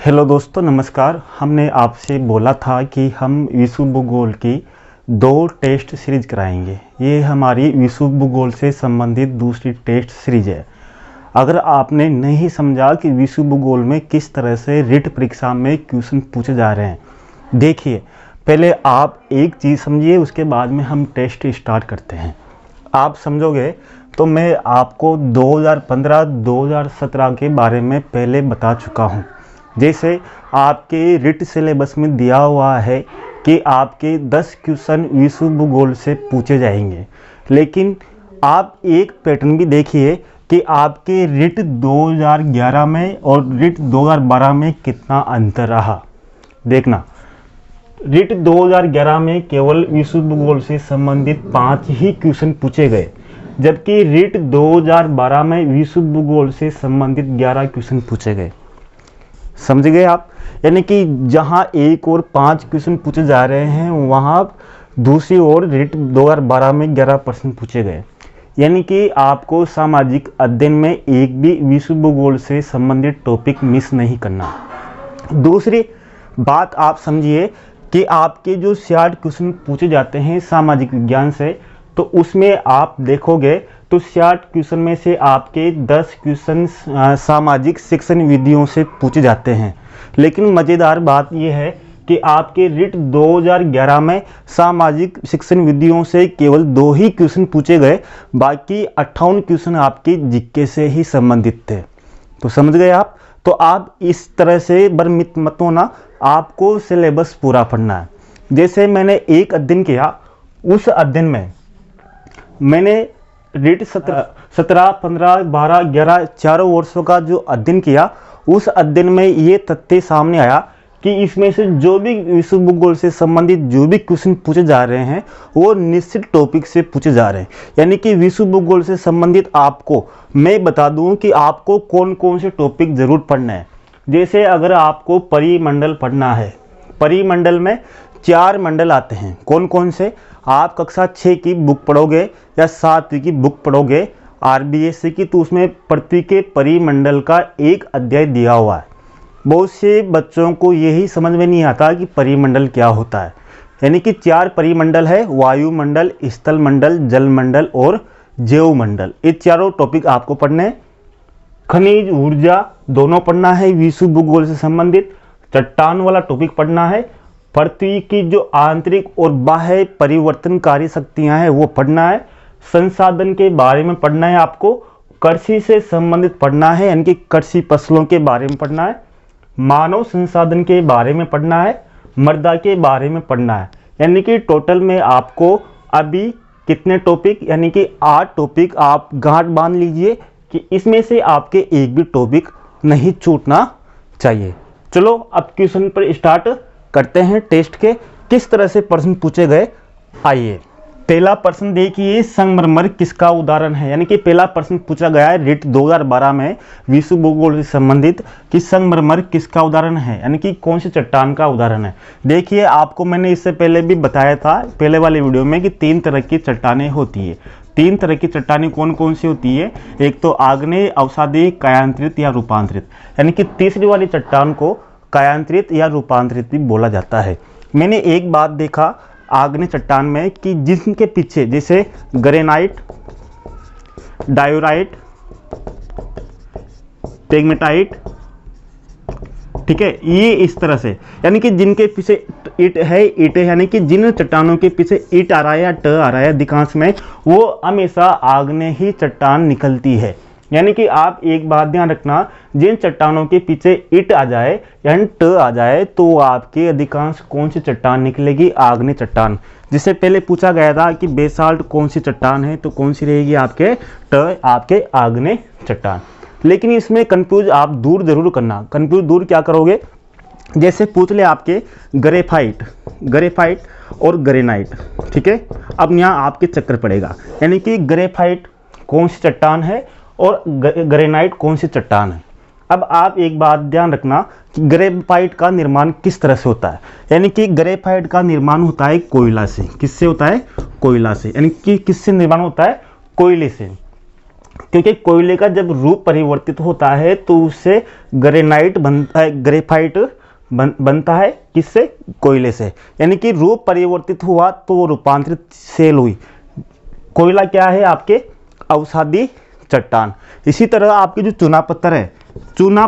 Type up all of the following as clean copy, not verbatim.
Hello दोस्तों, नमस्कार। हमने आपसे बोला था कि हम विश्व भूगोल की 2 टेस्ट सीरीज कराएंगे। ये हमारी विश्व भूगोल से संबंधित दूसरी टेस्ट सीरीज है। अगर आपने नहीं समझा कि विश्व भूगोल में किस तरह से रिट परीक्षा में क्वेश्चन पूछे जा रहे हैं, देखिए पहले आप एक चीज़ समझिए, उसके बाद में हम टेस्ट स्टार्ट करते हैं। आप समझोगे तो मैं आपको 2015-2017 के बारे में पहले बता चुका हूँ। जैसे आपके रिट सिलेबस में दिया हुआ है कि आपके 10 क्वेश्चन विश्व भूगोल से पूछे जाएंगे, लेकिन आप एक पैटर्न भी देखिए कि आपके रिट 2011 में और रिट 2012 में कितना अंतर रहा। देखना, रिट 2011 में केवल विश्व भूगोल से संबंधित 5 ही क्वेश्चन पूछे गए, जबकि रिट 2012 में विश्व भूगोल से संबंधित 11 क्वेश्चन पूछे गए। समझ गए आप? यानी कि जहां 1 और 5 क्वेश्चन पूछे जा रहे हैं, वहां दूसरी ओर रिट 2012 में 11% पूछे गए। यानी कि आपको सामाजिक अध्ययन में एक भी विश्व भूगोल से संबंधित टॉपिक मिस नहीं करना। दूसरी बात आप समझिए कि आपके जो 60 क्वेश्चन पूछे जाते हैं सामाजिक विज्ञान से, तो उसमें आप देखोगे तो 60 क्वेश्चन में से आपके 10 क्वेश्चन सामाजिक शिक्षण विधियों से पूछे जाते हैं। लेकिन मज़ेदार बात यह है कि आपके रिट 2011 में सामाजिक शिक्षण विधियों से केवल 2 ही क्वेश्चन पूछे गए, बाकी 58 क्वेश्चन आपके जीके से ही संबंधित थे। तो समझ गए आप? तो आप इस तरह से भ्रमित मत होना, आपको सिलेबस पूरा पढ़ना है। जैसे मैंने एक अध्ययन किया, उस अध्ययन में मैंने रिट 17, 15, 12, 11 चारों वर्षों का जो अध्ययन किया, उस अध्ययन में ये तथ्य सामने आया कि इसमें से जो भी विश्व भूगोल से संबंधित जो भी क्वेश्चन पूछे जा रहे हैं, वो निश्चित टॉपिक से पूछे जा रहे हैं। यानी कि विश्व भूगोल से संबंधित आपको मैं बता दूं कि आपको कौन कौन से टॉपिक जरूर पढ़ना है। जैसे अगर आपको परिमंडल पढ़ना है, परिमंडल में 4 मंडल आते हैं। कौन कौन से? आप कक्षा 6 की बुक पढ़ोगे या 7वीं की बुक पढ़ोगे आरबीएससी की, तो उसमें पृथ्वी के परिमंडल का एक अध्याय दिया हुआ है। बहुत से बच्चों को यही समझ में नहीं आता कि परिमंडल क्या होता है। यानी कि 4 परिमंडल है: वायुमंडल, स्थल मंडल, जल मंडल और जैव मंडल। ये चारों टॉपिक आपको पढ़ने हैं। खनिज ऊर्जा दोनों पढ़ना है विश्व भूगोल से संबंधित। चट्टान वाला टॉपिक पढ़ना है। पृथ्वी की जो आंतरिक और बाह्य परिवर्तनकारी शक्तियां हैं वो पढ़ना है। संसाधन के बारे में पढ़ना है आपको। कृषि से संबंधित पढ़ना है, यानी कि कृषि फसलों के बारे में पढ़ना है। मानव संसाधन के बारे में पढ़ना है। मृदा के बारे में पढ़ना है। यानी कि टोटल में आपको अभी कितने टॉपिक, यानी कि 8 टॉपिक आप गांठ बांध लीजिए कि इसमें से आपके एक भी टॉपिक नहीं छूटना चाहिए। चलो अब क्वेश्चन पर स्टार्ट करते हैं। टेस्ट के किस तरह से प्रश्न पूछे गए, आइए। पहला प्रश्न देखिए, संगमरमर किसका उदाहरण है? यानी कि पहला प्रश्न पूछा गया है रिट 2012 में विश्व भूगोल से संबंधित कि संगमरमर किसका उदाहरण है, यानी कि कौन सी चट्टान का उदाहरण है। देखिए, आपको मैंने इससे पहले भी बताया था पहले वाले वीडियो में कि 3 तरह की चट्टानें होती है। 3 तरह की चट्टानें कौन कौन सी होती है? एक तो आग्नेय, अवसादी, कायांतरित या रूपांतरित। यानी कि तीसरी वाली चट्टान को कायांतरित या रूपांतरित भी बोला जाता है। मैंने एक बात देखा आग्नेय चट्टान में कि जिनके पीछे जैसे ग्रेनाइट, डायोराइट, पेग्मेटाइट, ठीक है, ये इस तरह से, यानी कि जिनके पीछे ईट है, यानी कि जिन चट्टानों के पीछे ईट आ रहा है या ट आ रहा है अधिकांश में, वो हमेशा आग्नेय ही चट्टान निकलती है। यानी कि आप एक बात ध्यान रखना, जिन चट्टानों के पीछे ईट आ जाए या ट आ जाए तो आपके अधिकांश कौन सी चट्टान निकलेगी? आग्नेय चट्टान। जिससे पहले पूछा गया था कि बेसाल्ट कौन सी चट्टान है, तो कौन सी रहेगी? आपके ट, आपके आग्नेय चट्टान। लेकिन इसमें कंफ्यूज आप दूर जरूर करना। कंफ्यूज दूर क्या करोगे? जैसे पूछ ले आपके ग्रेफाइट और ग्रेनाइट, ठीक है। अब यहाँ आपके चक्कर पड़ेगा, यानी कि ग्रेफाइट कौन सी चट्टान है और ग्रेनाइट कौन सी चट्टान है। अब आप एक बात ध्यान रखना कि ग्रेफाइट का निर्माण किस तरह से होता है। यानी कि ग्रेफाइट का निर्माण होता है कोयला से। किससे होता है? कोयला से। यानी कि किससे निर्माण होता है? कोयले से। क्योंकि कोयले का जब रूप परिवर्तित होता है तो उससे ग्रेनाइट बनता है, ग्रेफाइट बनता है। किससे? कोयले से। यानी कि रूप परिवर्तित हुआ तो वो रूपांतरित सेल हुई। कोयला क्या है? आपके अवसादी चट्टान। इसी तरह आपके जो चूना पत्थर है, चूना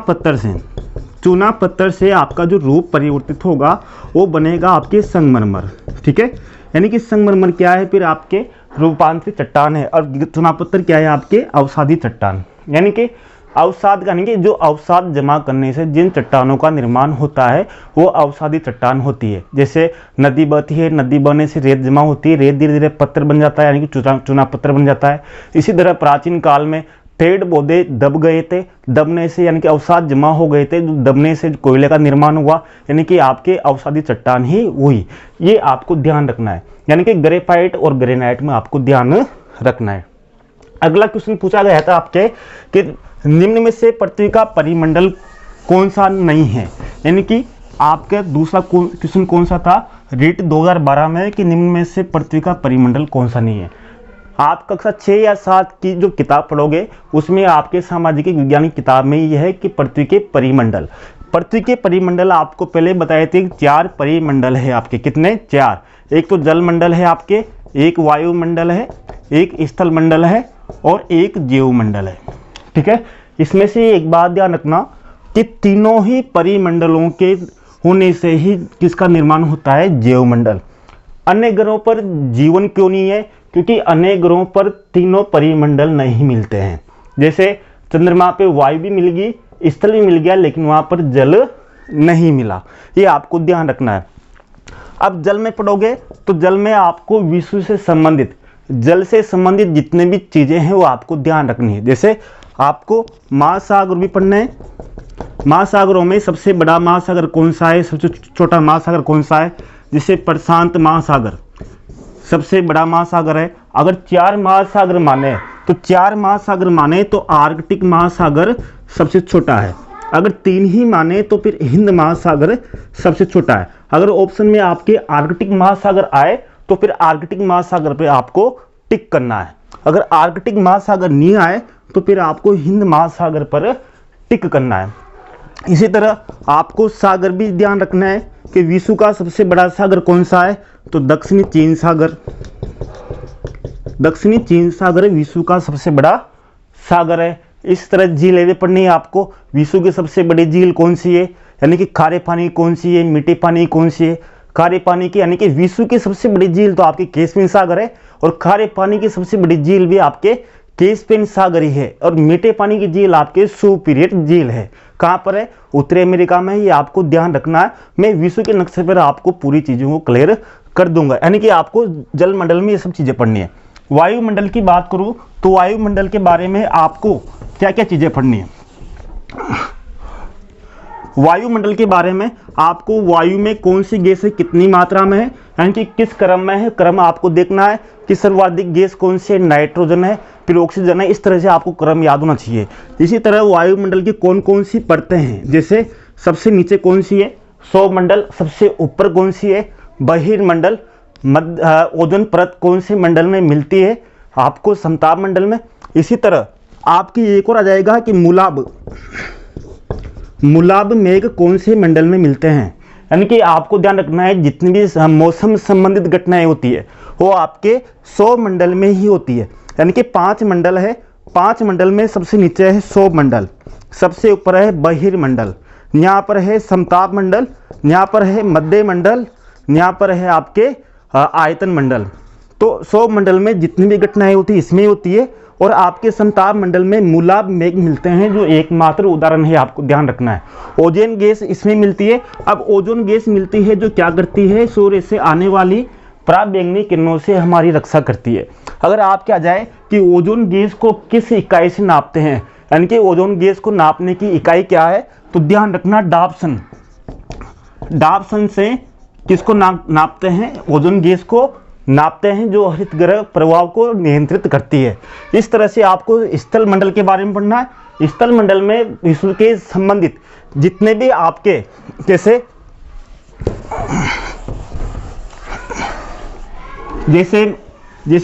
पत्थर से आपका जो रूप परिवर्तित होगा वो बनेगा आपके संगमरमर। ठीक है, यानी कि संगमरमर क्या है? फिर आपके रूपांतरित चट्टान है। और चूना पत्थर क्या है? आपके अवसादी चट्टान। यानी कि अवसाद यानी कि जो अवसाद जमा करने से जिन चट्टानों का निर्माण होता है वो अवसादी चट्टान होती है। जैसे नदी बहती है, नदी बहने से रेत जमा होती है, रेत धीरे धीरे पत्थर बन जाता है, यानी कि चूना पत्थर बन जाता है। इसी तरह प्राचीन काल में पेड़ पौधे दब गए थे, दबने से यानी कि अवसाद जमा हो गए थे, जो दबने से कोयले का निर्माण हुआ, यानी कि आपके अवसादी चट्टान ही हुई। ये आपको ध्यान रखना है, यानी कि ग्रेफाइट और ग्रेनाइट में आपको ध्यान रखना है। अगला क्वेश्चन पूछा गया था आपके कि निम्न में से पृथ्वी का परिमंडल कौन सा नहीं है। यानी कि आपका दूसरा क्वेश्चन कौन सा था रीट 2012 में कि निम्न में से पृथ्वी का परिमंडल कौन सा नहीं है। आप कक्षा 6 या 7 की जो किताब पढ़ोगे उसमें आपके सामाजिक विज्ञान की किताब में यह है कि पृथ्वी के परिमंडल आपको पहले बताए थे। 4 परिमंडल है आपके। कितने? 4। एक तो जल मंडल है आपके, एक वायुमंडल है, एक स्थल मंडल है और एक जीवमंडल है। ठीक है, इसमें से एक बात ध्यान रखना कि तीनों ही परिमंडलों के होने से ही किसका निर्माण होता है? जीवमंडल। अन्य ग्रहों पर जीवन क्यों नहीं है? क्योंकि अन्य ग्रहों पर तीनों परिमंडल नहीं मिलते हैं। जैसे चंद्रमा पे वायु भी मिल गई, स्थल भी मिल गया, लेकिन वहां पर जल नहीं मिला। ये आपको ध्यान रखना है। अब जल में पढ़ोगे तो जल में आपको विश्व से संबंधित, जल से संबंधित जितने भी चीजें हैं वो आपको ध्यान रखनी है। जैसे आपको महासागर भी पढ़ना है। महासागरों में सबसे बड़ा महासागर कौन सा है, सबसे छोटा महासागर कौन सा है? जैसे प्रशांत महासागर सबसे बड़ा महासागर है। अगर 4 महासागर माने तो आर्कटिक महासागर सबसे छोटा है। अगर 3 ही माने तो फिर हिंद महासागर सबसे छोटा है। अगर ऑप्शन में आपके आर्कटिक महासागर आए तो फिर आर्कटिक महासागर पे आपको टिक करना है। अगर आर्कटिक महासागर नहीं आए तो फिर आपको हिंद महासागर पर टिक करना है। इसी तरह आपको सागर भी ध्यान रखना है कि विश्व का सबसे बड़ा सागर कौन सा है? तो दक्षिणी चीन सागर विश्व का सबसे बड़ा सागर है। इस तरह झीलें भी पढ़नी है आपको। विश्व की सबसे बड़ी झील कौन सी है? यानी कि खारे पानी कौन सी है, मीठे पानी कौन सी है? खारे पानी की यानी कि विश्व की सबसे बड़ी झील तो आपके कैस्पियन सागर है, और खारे पानी की सबसे बड़ी झील भी आपके कैस्पियन सागर ही है, और मीठे पानी की झील आपके सुपीरियर झील है। कहाँ पर है? उत्तरी अमेरिका में। ये आपको ध्यान रखना है। मैं विश्व के नक्शे पर आपको पूरी चीजों को क्लियर कर दूंगा। यानी कि आपको जल मंडल में ये सब चीजें पढ़नी है। वायुमंडल की बात करूं तो वायुमंडल के बारे में आपको क्या क्या चीजें पढ़नी है। वायुमंडल के बारे में आपको वायु में कौन सी गैस है, कितनी मात्रा में है, यानी कि किस क्रम में है, क्रम आपको देखना है कि सर्वाधिक गैस कौन सी है, नाइट्रोजन है, फिर ऑक्सीजन है। इस तरह से आपको क्रम याद होना चाहिए। इसी तरह वायुमंडल की कौन कौन सी परतें हैं, जैसे सबसे नीचे कौन सी है, सौरमंडल, सबसे ऊपर कौन सी है, बहिर्मंडल, ओजोन परत कौन से मंडल में मिलती है, आपको समताप मंडल में। इसी तरह आपकी एक और आ जाएगा कि मुलाब मेघ कौन से मंडल में मिलते हैं। यानी कि आपको ध्यान रखना है जितनी भी मौसम संबंधित घटनाएं होती है वो आपके सौरमंडल में ही होती है। यानी कि 5 मंडल है, 5 मंडल में सबसे नीचे है सौरमंडल, सबसे ऊपर है बहिर्मंडल, यहाँ पर है समताप मंडल, यहाँ पर है मध्य मंडल, यहाँ पर है आपके आयतन मंडल। तो सौरमंडल में जितनी भी घटनाएं होती है इसमें होती है, और आपके समताप मंडल में मुलाब मेघ मिलते हैं, जो एकमात्र उदाहरण है, आपको ध्यान रखना है। ओजोन गैस इसमें मिलती है। अब ओजोन गैस मिलती है जो क्या करती है, सूर्य से आने वाली पराबैंगनी किरणों से हमारी रक्षा करती है। अगर आप क्या जाए कि ओजोन गैस को किस इकाई से नापते हैं, यानी कि ओजोन गैस को नापने की इकाई क्या है, तो ध्यान रखना डाप्सन। डाप्सन से किसको नापते हैं, ओजोन गैस को नापते हैं, जो हरित गृह प्रभाव को नियंत्रित करती है। इस तरह से आपको स्थल मंडल के बारे में पढ़ना है। स्थल मंडल में विश्व के संबंधित जितने भी आपके जैसे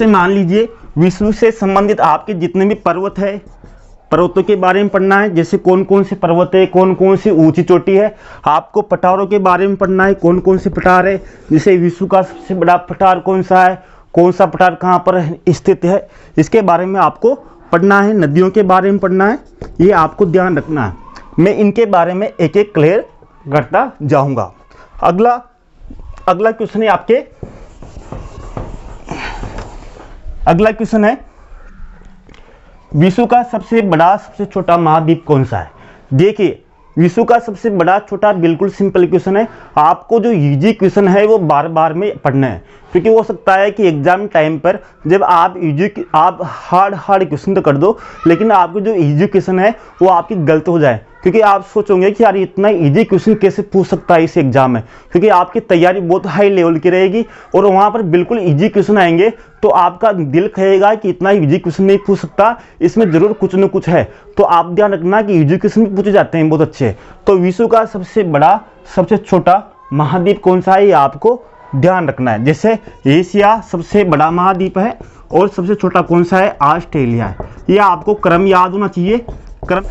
मान लीजिए विष्णु से संबंधित आपके जितने भी पर्वत है, पर्वतों के बारे में पढ़ना है, जैसे कौन कौन से पर्वत है, कौन कौन सी ऊंची चोटी है। आपको पठारों के बारे में पढ़ना है, कौन कौन से पठार है, जैसे विश्व का सबसे बड़ा पठार कौन सा है, कौन सा पठार कहाँ पर स्थित है, इसके बारे में आपको पढ़ना है। नदियों के बारे में पढ़ना है, ये आपको ध्यान रखना है। मैं इनके बारे में एक एक क्लियर करता जाऊँगा। अगला क्वेश्चन है आपके, अगला क्वेश्चन है विश्व का सबसे बड़ा सबसे छोटा महाद्वीप कौन सा है। देखिए विश्व का सबसे बड़ा छोटा बिल्कुल सिंपल क्वेश्चन है। आपको जो इजी क्वेश्चन है वो बार बार में पढ़ना है, क्योंकि हो सकता है कि एग्जाम टाइम पर जब आप हार्ड क्वेश्चन तो कर दो, लेकिन आपको जो इजी क्वेश्चन है वो आपकी गलत हो जाए, क्योंकि आप सोचोगे कि यार इतना इजी क्वेश्चन कैसे पूछ सकता है इस एग्जाम में, क्योंकि आपकी तैयारी बहुत हाई लेवल की रहेगी और वहाँ पर बिल्कुल इजी क्वेश्चन आएंगे तो आपका दिल कहेगा कि इतना इजी क्वेश्चन नहीं पूछ सकता, इसमें जरूर कुछ न कुछ है। तो आप ध्यान रखना कि इजी क्वेश्चन भी पूछे जाते हैं बहुत अच्छे। तो विश्व का सबसे बड़ा सबसे छोटा महाद्वीप कौन सा है, ये आपको ध्यान रखना है। जैसे एशिया सबसे बड़ा महाद्वीप है और सबसे छोटा कौन सा है, ऑस्ट्रेलिया है। ये आपको क्रम याद होना चाहिए, क्रम।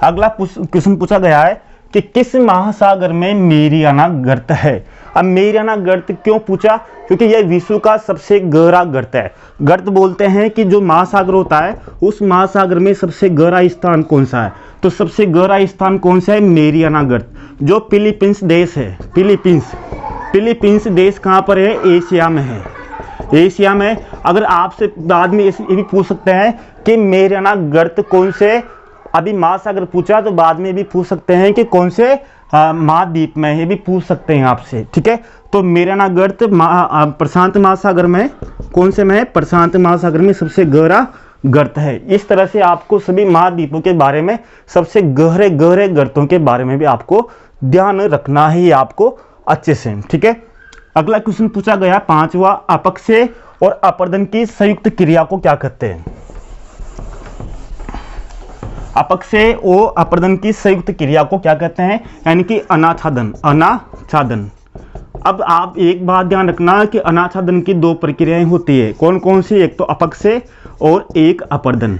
अगला क्वेश्चन पूछा गया है कि किस महासागर में मेरियाना गर्त है। अब मेरियाना गर्त क्यों पूछा, क्योंकि यह विश्व का सबसे गहरा गर्त है। गर्त बोलते हैं कि जो महासागर होता है उस महासागर में सबसे गहरा स्थान कौन सा है, तो सबसे गहरा स्थान कौन सा है, मेरियाना गर्त, जो फिलीपींस देश है। फिलीपींस देश कहाँ पर है, एशिया में है, एशिया में। अगर आपसे बाद में ये भी पूछ सकते हैं कि मेरियाना गर्त कौन से, अभी महासागर पूछा तो बाद में भी पूछ सकते हैं कि कौन से महाद्वीप में, ये भी पूछ सकते हैं आपसे, ठीक है। तो मेरियाना गर्त प्रशांत महासागर में, कौन से में है, प्रशांत महासागर में सबसे गहरा गर्त है। इस तरह से आपको सभी महाद्वीपों के बारे में, सबसे गहरे गहरे गर्तों के बारे में भी आपको ध्यान रखना है, ये आपको अच्छे से, ठीक है। अगला क्वेश्चन पूछा गया 5वां, अपक्षय और अपरदन की संयुक्त क्रिया को क्या कहते हैं। अपक्षय और अपरदन की संयुक्त क्रिया को क्या कहते हैं, यानी कि अनाच्छादन। अब आप एक बात ध्यान रखना कि अनाच्छादन की दो प्रक्रियाएं होती है, कौन कौन सी, एक तो अपक्षय और एक अपरदन।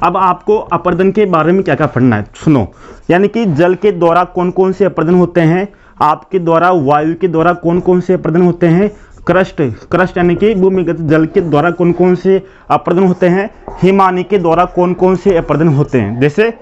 अब आपको अपरदन के बारे में क्या क्या पढ़ना है, सुनो। यानी कि जल के द्वारा कौन कौन से अपरदन होते हैं, आपके द्वारा वायु के द्वारा कौन कौन से अपरदन होते हैं, क्रस्ट यानी कि भूमिगत जल के द्वारा कौन कौन से अपरदन होते हैं, हिमानी के द्वारा कौन कौन से अपरदन होते हैं। जैसे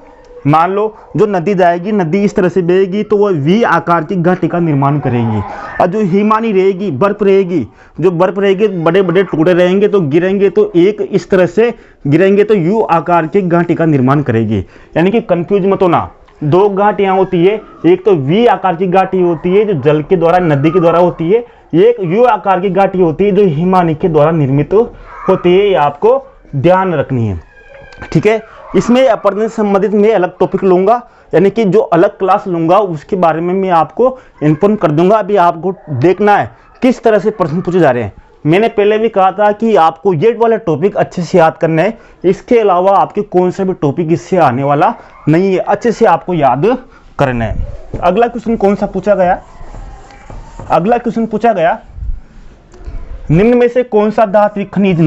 मान लो जो नदी जाएगी, नदी इस तरह से बहेगी तो वह वी आकार की घाटी का निर्माण करेगी, और जो हिमानी रहेगी, बर्फ रहेगी, जो बर्फ रहेगी बड़े बड़े टुकड़े रहेंगे तो गिरेंगे तो एक इस तरह से गिरेंगे तो यू आकार की घाटी का निर्माण करेगी। यानी कि कंफ्यूज मत होना, दो घाटियां होती है, एक तो वी आकार की घाटी होती है जो जल के द्वारा नदी के द्वारा होती है, एक यू आकार की घाटी होती है जो हिमानी के द्वारा निर्मित होती है। ये आपको ध्यान रखनी है, ठीक है। इसमें अपरदन से संबंधित मैं अलग टॉपिक लूंगा, यानी कि जो अलग क्लास लूंगा उसके बारे में मैं आपको इन्फॉर्म कर दूंगा। अभी आपको देखना है किस तरह से प्रश्न पूछे जा रहे हैं। मैंने पहले भी कहा था कि आपको ये वाला टॉपिक अच्छे से याद करना है, इसके अलावा आपके कौन सा भी टॉपिक इससे आने वाला नहीं है, अच्छे से आपको याद करना है। अगला क्वेश्चन कौन सा पूछा गया, अगला क्वेश्चन पूछा गया निम्न में से कौन सा धात्विक खनिज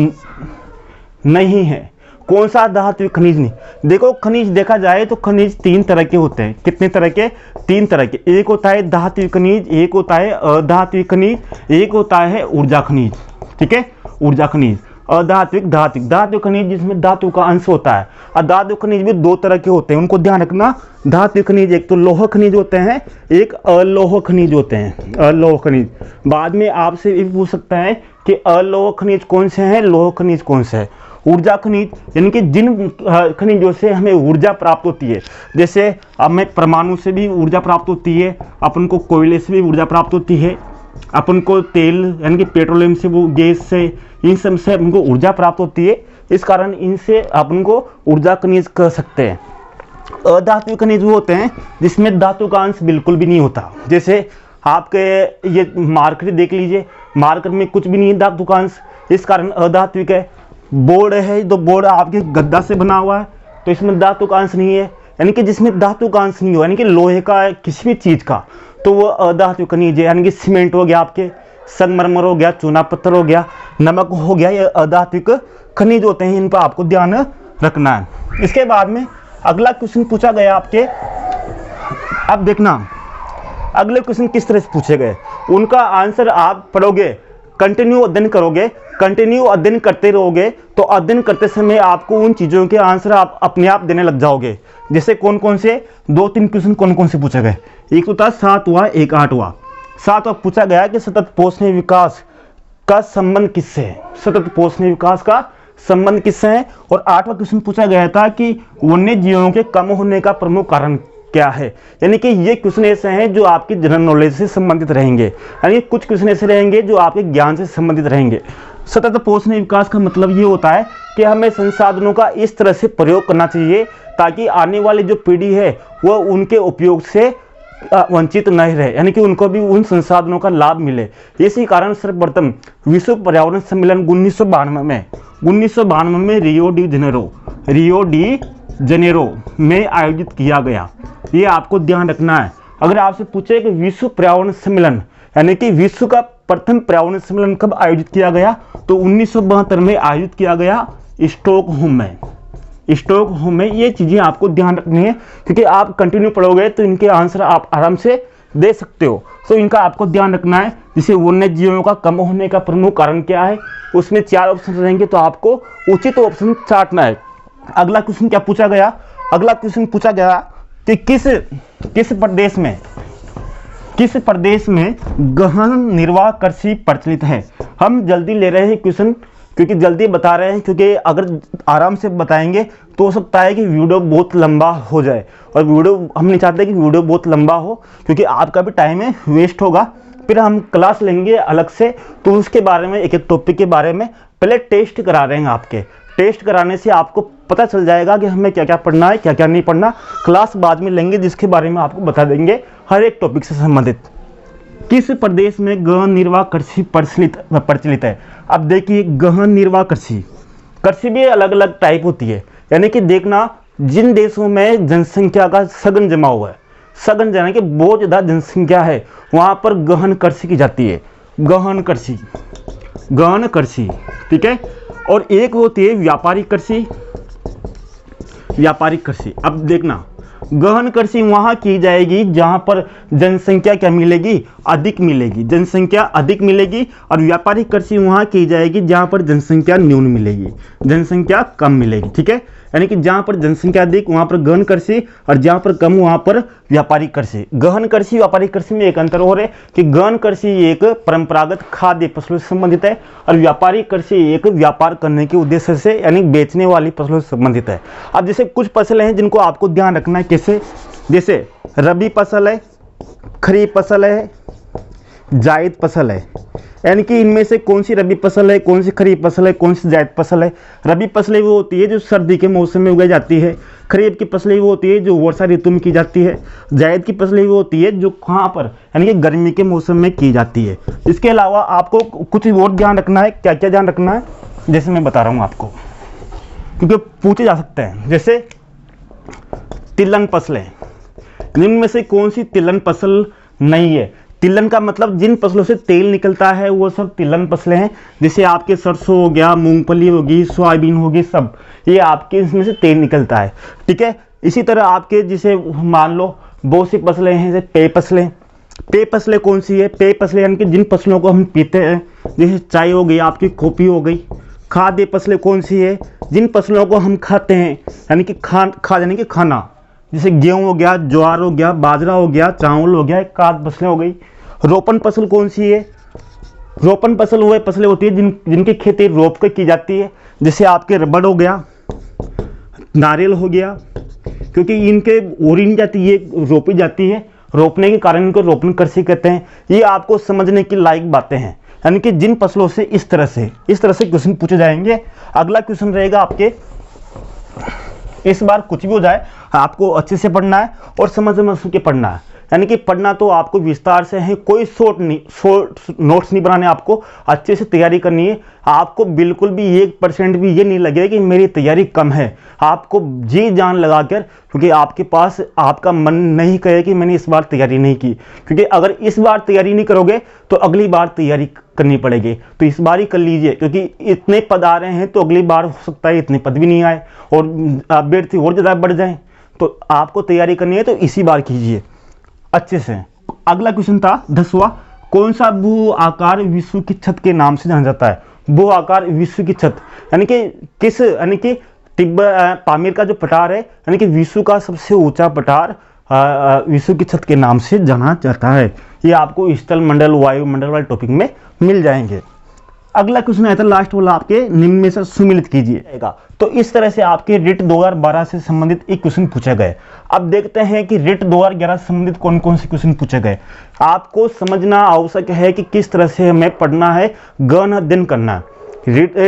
नहीं है, कौन सा धात्विक खनिज नहीं। देखो खनिज देखा जाए तो खनिज तीन तरह के होते हैं, कितने तरह के, तीन तरह के। एक होता है धात्विक खनिज, एक होता है अधात्विक खनिज, एक होता है ऊर्जा खनिज, ठीक है। ऊर्जा खनिज, अधात्विक, धात्विक खनिज जिसमें धातु का अंश होता है। अधात्विक खनिज भी दो तरह के होते हैं, उनको ध्यान रखना। धात्विक खनिज एक तो लौह खनिज होते हैं, एक अलोह खनिज होते हैं, अलोह खनिज। बाद में आपसे भी पूछ सकता है कि अलोह खनिज कौन से हैं, लोह खनिज कौन से है। ऊर्जा खनिज यानी कि जिन खनिजों से हमें ऊर्जा प्राप्त होती है, जैसे हमें परमाणु से भी ऊर्जा प्राप्त होती है, अपन को कोयले से भी ऊर्जा प्राप्त होती है, अपन को तेल यानी कि पेट्रोलियम से, वो गैस से, इन सब से अपन को ऊर्जा प्राप्त होती है। इस कारण इनसे अपन को ऊर्जा खनिज कह सकते हैं। अधात्विक खनिज वो होते हैं जिसमें धातु का अंश बिल्कुल भी नहीं होता। जैसे आपके ये मार्कर देख लीजिए, मार्कर में कुछ भी नहीं है धातु का अंश, इस कारण अधात्विक है। बोर्ड है तो बोर्ड आपके गद्दा से बना हुआ है तो इसमें धातु का अंश नहीं है, यानी कि जिसमें धातु का अंश नहीं हो, यानी कि लोहे का किसी भी चीज का, तो वो अधात्विक खनिज है। यानी कि सीमेंट हो गया आपके, संगमरमर हो गया, चूना पत्थर हो गया, नमक हो गया, ये अधात्विक खनिज होते हैं, इन पर आपको ध्यान रखना है। इसके बाद में अगला क्वेश्चन पूछा गया आपके, अब देखना अगले क्वेश्चन किस तरह से पूछे गए, उनका आंसर आप पढ़ोगे, कंटिन्यू अध्ययन करोगे, कंटिन्यू अध्ययन करते रहोगे तो अध्ययन करते समय आपको उन चीज़ों के आंसर आप अपने आप देने लग जाओगे। जैसे कौन कौन से 2-3 क्वेश्चन कौन कौन से पूछे गए, एक तो था 7वां, एक 8वां। 7वां पूछा गया कि सतत पोषणीय विकास का संबंध किससे है, सतत पोषणीय विकास का संबंध किससे है। और 8वां क्वेश्चन पूछा गया था कि वन्य जीवों के कम होने का प्रमुख कारण क्या है। यानी कि ये क्वेश्चन ऐसे हैं जो आपकी जनरल नॉलेज से संबंधित रहेंगे, यानी कुछ क्वेश्चन ऐसे रहेंगे जो आपके ज्ञान से संबंधित रहेंगे। सतत पोषणीय विकास का मतलब ये होता है कि हमें संसाधनों का इस तरह से प्रयोग करना चाहिए ताकि आने वाली जो पीढ़ी है वो उनके उपयोग से वंचित नहीं रहे, यानी कि उनको भी उन संसाधनों का लाभ मिले। इसी कारण सर्वप्रथम विश्व पर्यावरण सम्मेलन 1992 में रियो डी जनेरो में आयोजित किया गया। ये आपको ध्यान रखना है। अगर आपसे पूछे कि विश्व पर्यावरण सम्मेलन यानी कि विश्व का प्रथम पर्यावरण सम्मेलन कब आयोजित किया गया, तो 1972 में आयोजित किया गया स्टॉकहोम में। ये चीज़ें आपको ध्यान रखनी है क्योंकि आप कंटिन्यू पढ़ोगे तो इनके आंसर आप आराम से दे सकते हो। तो इनका आपको ध्यान रखना है। जैसे वन्य जीवों का कम होने का प्रमुख कारण क्या है, उसमें 4 ऑप्शन रहेंगे तो आपको उचित ऑप्शन छांटना है। अगला क्वेश्चन क्या पूछा गया, अगला क्वेश्चन पूछा गया कि किस प्रदेश में गहन निर्वाह कृषि प्रचलित है। हम जल्दी ले रहे हैं क्वेश्चन क्योंकि जल्दी बता रहे हैं, क्योंकि अगर आराम से बताएंगे तो हो सकता है कि वीडियो बहुत लंबा हो जाए, और वीडियो हम नहीं चाहते कि वीडियो बहुत लंबा हो क्योंकि आपका भी टाइम है वेस्ट होगा। फिर हम क्लास लेंगे अलग से, तो उसके बारे में एक एक टॉपिक के बारे में पहले टेस्ट करा रहे हैं। आपके टेस्ट कराने से आपको पता चल जाएगा कि हमें क्या क्या पढ़ना है, क्या क्या नहीं पढ़ना। क्लास बाद में लेंगे जिसके बारे में आपको बता देंगे हर एक टॉपिक से संबंधित। किस प्रदेश में गहन निर्वाह कृषि प्रचलित है। अब देखिए, गहन निर्वाह कृषि भी अलग अलग टाइप होती है। यानी कि देखना, जिन देशों में जनसंख्या का सघन जमा हुआ है, सघन यानी कि बहुत ज़्यादा जनसंख्या है, वहाँ पर गहन कृषि की जाती है। गहन कृषि, ठीक है। और एक होती है व्यापारिक कृषि। अब देखना, गहन कृषि वहाँ की जाएगी जहाँ पर जनसंख्या क्या मिलेगी, अधिक मिलेगी, जनसंख्या अधिक मिलेगी। और व्यापारिक कृषि वहाँ की जाएगी जहाँ पर जनसंख्या न्यून मिलेगी, जनसंख्या कम मिलेगी, ठीक है। यानी कि जहाँ पर जनसंख्या अधिक वहाँ पर गहन कृषि, और जहाँ पर कम वहाँ पर व्यापारिक कृषि। गहन कृषि व्यापारिक कृषि में एक अंतर और है कि गहन कृषि एक परंपरागत खाद्य फसलों से संबंधित है, और व्यापारिक कृषि एक व्यापार करने के उद्देश्य से यानी बेचने वाली फसलों से संबंधित है। अब जैसे कुछ फसलें हैं जिनको आपको ध्यान रखना है, कैसे, जैसे रबी फसल है, खरीफ फसल है, जायद फसल है। यानी कि इनमें से कौन सी रबी फसल है, कौन सी खरीफ फसल है, कौन सी जायद फसल है। रबी फसलें वो होती है जो सर्दी के मौसम में उगाई जाती है, खरीफ की फसलें वो होती है जो वर्षा ऋतु में की जाती है, जायद की फसलें वो होती है जो कहाँ पर यानी कि गर्मी के मौसम में की जाती है। इसके अलावा आपको कुछ और ध्यान रखना है। क्या क्या ध्यान रखना है, जैसे मैं बता रहा हूँ आपको, क्योंकि पूछे जा सकते हैं। जैसे तिलहन फसलें, इनमें से कौन सी तिलहन फसल नहीं है। तिलहन का मतलब जिन फसलों से तेल निकलता है वो सब तिलहन फसलें हैं। जैसे आपके सरसों हो गया, मूंगफली होगी, सोयाबीन होगी, सब ये आपके इसमें से तेल निकलता है, ठीक है। इसी तरह आपके जैसे मान लो बहुत सी फसलें हैं, जैसे पेय फसलें कौन सी है, पेय फसलें यानी कि जिन फसलों को हम पीते हैं, जैसे चाय हो गई, आपकी कॉफ़ी हो गई। खाद्य फसलें कौन सी है, जिन फसलों को हम खाते हैं, यानी कि यानी कि खाना, जैसे गेहूँ हो गया, ज्वार हो गया, बाजरा हो गया, चावल हो गया, खाद्य फसलें हो गई। रोपण फसल कौन सी है, रोपण फसल वो फसलें होती है जिनकी खेती रोप कर की जाती है। जैसे आपके रबड़ हो गया, नारियल हो गया, क्योंकि इनके ओरिन जाती है, रोपी जाती है, रोपने के कारण इनको रोपण कृषि कहते हैं। ये आपको समझने की लायक बातें हैं, यानी कि जिन फसलों से इस तरह से क्वेश्चन पूछे जाएंगे। अगला क्वेश्चन रहेगा आपके, इस बार कुछ भी हो जाए आपको अच्छे से पढ़ना है और समझ के पढ़ना है। यानी कि पढ़ना तो आपको विस्तार से है, कोई शॉर्ट नोट्स नहीं बनाने, आपको अच्छे से तैयारी करनी है। आपको बिल्कुल भी 1% भी ये नहीं लगेगा कि मेरी तैयारी कम है। आपको जी जान लगाकर, क्योंकि आपके पास आपका मन नहीं कहे कि मैंने इस बार तैयारी नहीं की, क्योंकि अगर इस बार तैयारी नहीं करोगे तो अगली बार तैयारी करनी पड़ेगी। तो इस बार ही कर लीजिए, क्योंकि इतने पद आ रहे हैं तो अगली बार हो सकता है इतने पद भी नहीं आए और अभ्यर्थी और ज़्यादा बढ़ जाएं। तो आपको तैयारी करनी है तो इसी बार कीजिए अच्छे से। अगला क्वेश्चन था 10वां, कौन सा भू आकार विश्व की छत के नाम से जाना जाता है? भू आकार विश्व की छत यानी कि किस, यानी कि पामीर का जो पठार है, यानी कि विश्व का सबसे ऊंचा पठार विश्व की छत के नाम से जाना जाता है। ये आपको स्थल मंडल वायुमंडल वाले टॉपिक में मिल जाएंगे। अगला क्वेश्चन आता है लास्ट वाला, आपके निम्न में से सुमिलित कीजिएगा। तो इस तरह से आपके रिट 2012 से संबंधित एक क्वेश्चन पूछे गए। अब देखते हैं कि रिट 2011 से संबंधित कौन कौन से क्वेश्चन पूछे गए। आपको समझना आवश्यक है कि किस तरह से हमें पढ़ना है, गहन अध्ययन करना है।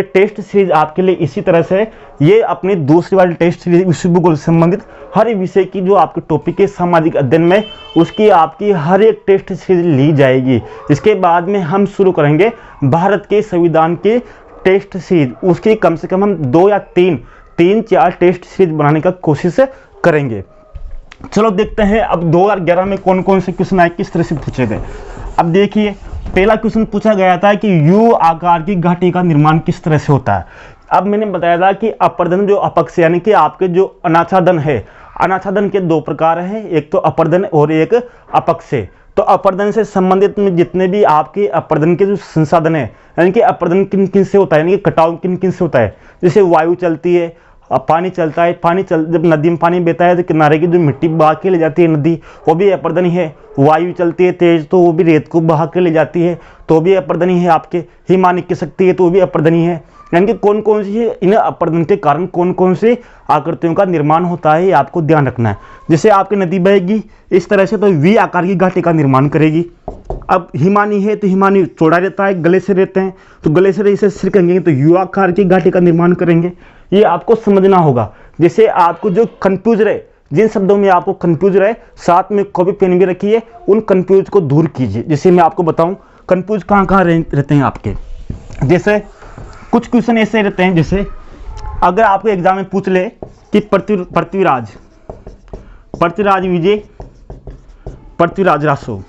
टेस्ट सीरीज आपके लिए इसी तरह से, ये अपनी दूसरी वाली टेस्ट सीरीज विश्व भूगोल से संबंधित हर विषय की जो आपके टॉपिक है सामाजिक अध्ययन में, उसकी आपकी हर एक टेस्ट सीरीज ली जाएगी। इसके बाद में हम शुरू करेंगे भारत के संविधान के टेस्ट सीरीज, उसकी कम से कम हम 2 या 3-4 टेस्ट सीरीज बनाने का कोशिश करेंगे। चलो देखते हैं अब 2011 में कौन कौन से क्वेश्चन आए, किस तरह से पूछे गए। अब देखिए पहला क्वेश्चन पूछा गया था कि यू आकार की घाटी का निर्माण किस तरह से होता है। अब मैंने बताया था कि अपर्दन जो अपक्ष यानी कि आपके जो अनाच्छादन है, अनाच्छादन के 2 प्रकार हैं, एक तो अपर्दन और एक अपक्ष। तो अपर्दन से संबंधित में जितने भी आपके अपर्दन के जो संसाधन है, यानी कि अपर्दन किन किन से होता है, यानी कि कटाव किन किन से होता है। जैसे वायु चलती है, पानी चलता है, जब नदी में पानी बहता है तो किनारे की जो मिट्टी बहा के ले जाती है नदी, वो भी अपर्दन ही है। वायु चलती है तेज तो वो भी रेत को बहा के ले जाती है, तो भी अपर्दन ही है। आपके हिमानिक की शक्ति है तो वो भी अपर्दन ही है। यानी कि कौन कौन सी इन अपर्दन के कारण कौन कौन सी आकृतियों का निर्माण होता है, ये आपको ध्यान रखना है। जैसे आपकी नदी बहेगी इस तरह से तो वी आकार की घाटी का निर्माण करेगी। अब हिमानी है तो हिमानी चौड़ा रहता है, गले से रहते हैं तो गले से इसे सिरकेंगे तो यू आकार की घाटी का निर्माण करेंगे। ये आपको समझना होगा। जैसे आपको जो कंफ्यूज रहे, जिन शब्दों में आपको कंफ्यूज रहे, साथ में कॉपी पेन भी रखिए, उन कंफ्यूज को दूर कीजिए। जैसे मैं आपको बताऊं कंफ्यूज कहाँ कहाँ रहते हैं आपके। जैसे कुछ क्वेश्चन ऐसे रहते हैं, जैसे अगर आपको एग्जाम में पूछ ले कि पृथ्वीराज विजय, पृथ्वीराज रासो,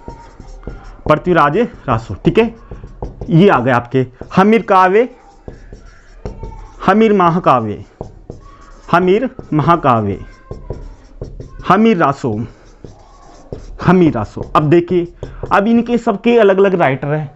ठीक है, ये आ गए आपके। हमीर काव्य, हमीर महाकाव्य, हमीर रासो। अब देखिए, अब इनके सबके अलग अलग राइटर हैं।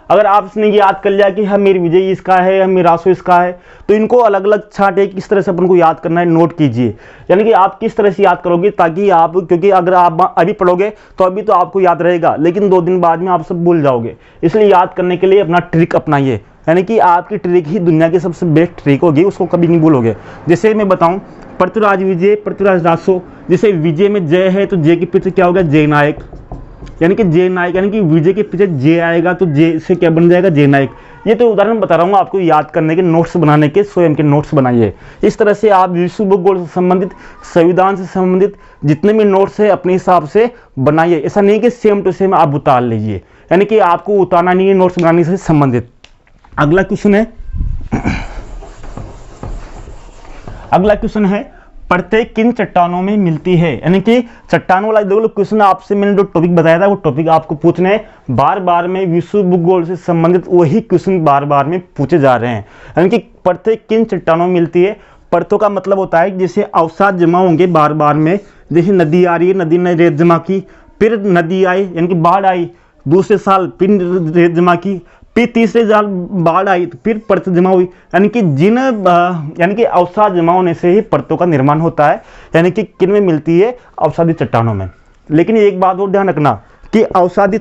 अगर आपने याद कर लिया कि हमीर विजय इसका है, हमीर रासो इसका है, तो इनको अलग अलग छांटे किस तरह से अपन को याद करना है, नोट कीजिए। यानी कि आप किस तरह से याद करोगे, ताकि आप, क्योंकि अगर आप अभी पढ़ोगे तो अभी तो आपको याद रहेगा, लेकिन 2 दिन बाद में आप सब भूल जाओगे। इसलिए याद करने के लिए अपना ट्रिक अपनाइए, यानी कि आपकी ट्रिक ही दुनिया की सबसे बेस्ट ट्रिक होगी, उसको कभी नहीं भूलोगे। जैसे मैं बताऊं पृथ्वीराज विजय, पृथ्वीराज रासो, जैसे विजय में जय है तो जय के पीछे क्या होगा, जय नायक, यानी कि जय नायक, यानी कि विजय के पीछे जय आएगा तो जय से क्या बन जाएगा, जय नायक। ये तो उदाहरण बता रहा हूँ आपको याद करने के, नोट्स बनाने के, स्वयं के नोट्स बनाइए। इस तरह से आप विश्व भूगोल से संबंधित, संविधान से संबंधित जितने भी नोट्स है अपने हिसाब से बनाइए। ऐसा नहीं कि सेम टू सेम आप उतार लीजिए, यानी कि आपको उतारना नहीं है नोट्स बनाने से संबंधित। अगला क्वेश्चन है प्रत्येक किन चट्टानों में मिलती है। यानी कि चट्टानों वाला क्वेश्चन आपसे मैंने जो टॉपिक बताया था वो टॉपिक आपको पूछना है। बार बार में विश्व भूगोल से संबंधित वही क्वेश्चन बार बार में पूछे जा रहे हैं। यानी कि प्रत्येक किन चट्टानों में मिलती है। परतों का मतलब होता है जैसे अवसाद जमा होंगे बार बार में, जैसे नदी आ रही है, नदी ने रेत जमा की, फिर नदी आई यानी कि बाढ़ आई, दूसरे साल फिर रेत जमा की, फिर तीसरे साल बाढ़ आई तो फिर परत जमा हुई। यानी कि यानी कि अवसाद जमा होने से ही परतों का निर्माण होता है। यानी कि किन में मिलती है, अवसादी चट्टानों में। लेकिन एक बात और ध्यान रखना कि अवसादी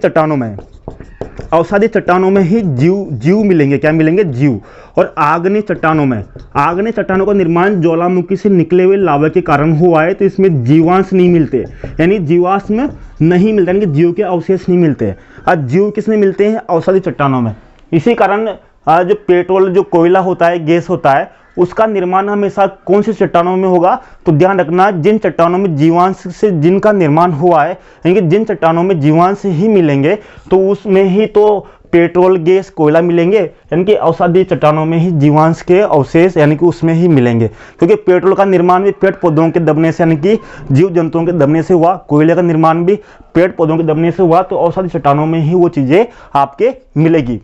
चट्टानों में ही जीव मिलेंगे। क्या मिलेंगे, जीव। और आग्नेय चट्टानों का निर्माण ज्वालामुखी से निकले हुए लावा के कारण हुआ है, तो इसमें जीवांश नहीं मिलते, यानी जीवांश में नहीं मिलते, यानी कि जीव के अवशेष नहीं मिलते। आज जीव किसमें मिलते हैं, अवसादी चट्टानों में। इसी कारण जो पेट्रोल, जो कोयला होता है, गैस होता है, उसका निर्माण हमेशा कौन सी चट्टानों में होगा, तो ध्यान रखना जिन चट्टानों में जीवांश से जिनका निर्माण हुआ है, यानी कि जिन चट्टानों में जीवांश ही मिलेंगे तो उसमें ही तो पेट्रोल, गैस, कोयला मिलेंगे, यानी कि औषधीय चट्टानों में ही जीवांश के अवशेष यानी कि उसमें ही मिलेंगे। क्योंकि पेट्रोल का निर्माण भी पेड़ पौधों के दबने से यानी कि जीव जंतुओं के दबने से हुआ, कोयले का निर्माण भी पेड़ पौधों के दबने से हुआ, तो औषधीय चट्टानों में ही वो चीज़ें आपके मिलेगी।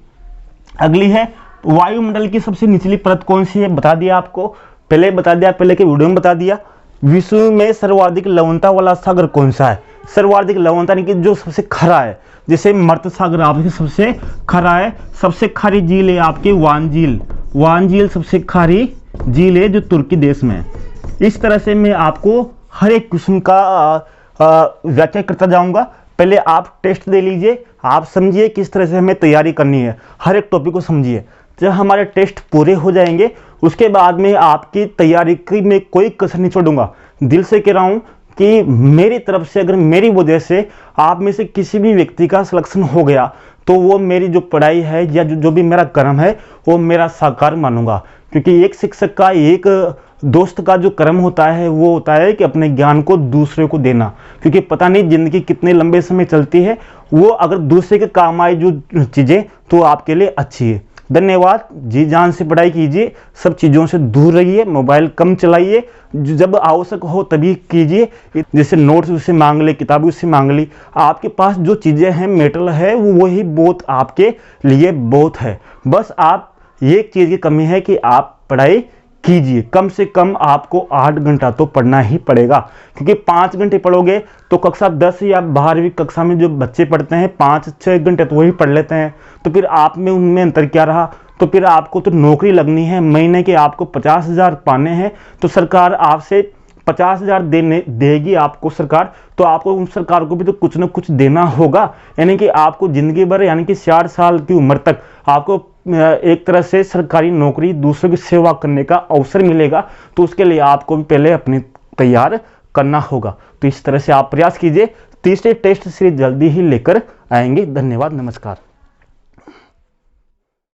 अगली है वायुमंडल की सबसे निचली परत कौन सी है, बता दिया आपको, पहले बता दिया, पहले के वीडियो में बता दिया। विश्व में सर्वाधिक लवणता वाला सागर कौन सा है, सर्वाधिक लवणता यानी कि जो सबसे खरा है, जैसे मर्त सागर आपके सबसे खरा है, सबसे खारी झील है आपकी वान झील, वान झील सबसे खारी झील है जो तुर्की देश में है। इस तरह से मैं आपको हर एक क्वेश्चन का व्याख्या करता जाऊंगा। पहले आप टेस्ट दे लीजिए, आप समझिए किस तरह से हमें तैयारी करनी है, हर एक टॉपिक को समझिए। जब हमारे टेस्ट पूरे हो जाएंगे उसके बाद में आपकी तैयारी की मैं कोई कसर नहीं छोड़ूंगा। दिल से कह रहा हूँ कि मेरी तरफ से अगर मेरी वजह से आप में से किसी भी व्यक्ति का सिलेक्शन हो गया तो वो मेरी जो पढ़ाई है या जो भी मेरा कर्म है वो मेरा साकार मानूंगा। क्योंकि एक शिक्षक का, एक दोस्त का जो कर्म होता है वो होता है कि अपने ज्ञान को दूसरे को देना। क्योंकि पता नहीं ज़िंदगी कितने लंबे समय चलती है, वो अगर दूसरे के काम आए जो चीज़ें तो आपके लिए अच्छी है। धन्यवाद। जी जान से पढ़ाई कीजिए, सब चीज़ों से दूर रहिए, मोबाइल कम चलाइए, जब आवश्यक हो तभी कीजिए। जैसे नोट्स उससे मांग ले, किताबें उससे मांग ली, आपके पास जो चीज़ें हैं मेटल है वही बहुत आपके लिए बहुत है। बस आप एक चीज़ की कमी है कि आप पढ़ाई कीजिए, कम से कम आपको 8 घंटा तो पढ़ना ही पड़ेगा। क्योंकि 5 घंटे पढ़ोगे तो कक्षा 10 या 12वीं कक्षा में जो बच्चे पढ़ते हैं 5-6 घंटे तो वही पढ़ लेते हैं, तो फिर आप में उनमें अंतर क्या रहा। तो फिर आपको तो नौकरी लगनी है, महीने के आपको 50,000 पाने हैं, तो सरकार आपसे 50,000 देगी आपको सरकार, तो आपको उन सरकार को भी तो कुछ ना कुछ देना होगा। यानी कि आपको ज़िंदगी भर यानी कि 60 साल की उम्र तक आपको एक तरह से सरकारी नौकरी, दूसरों की सेवा करने का अवसर मिलेगा। तो उसके लिए आपको भी पहले अपने तैयार करना होगा। तो इस तरह से आप प्रयास कीजिए। तीसरे टेस्ट सीरीज जल्दी ही लेकर आएंगे। धन्यवाद, नमस्कार।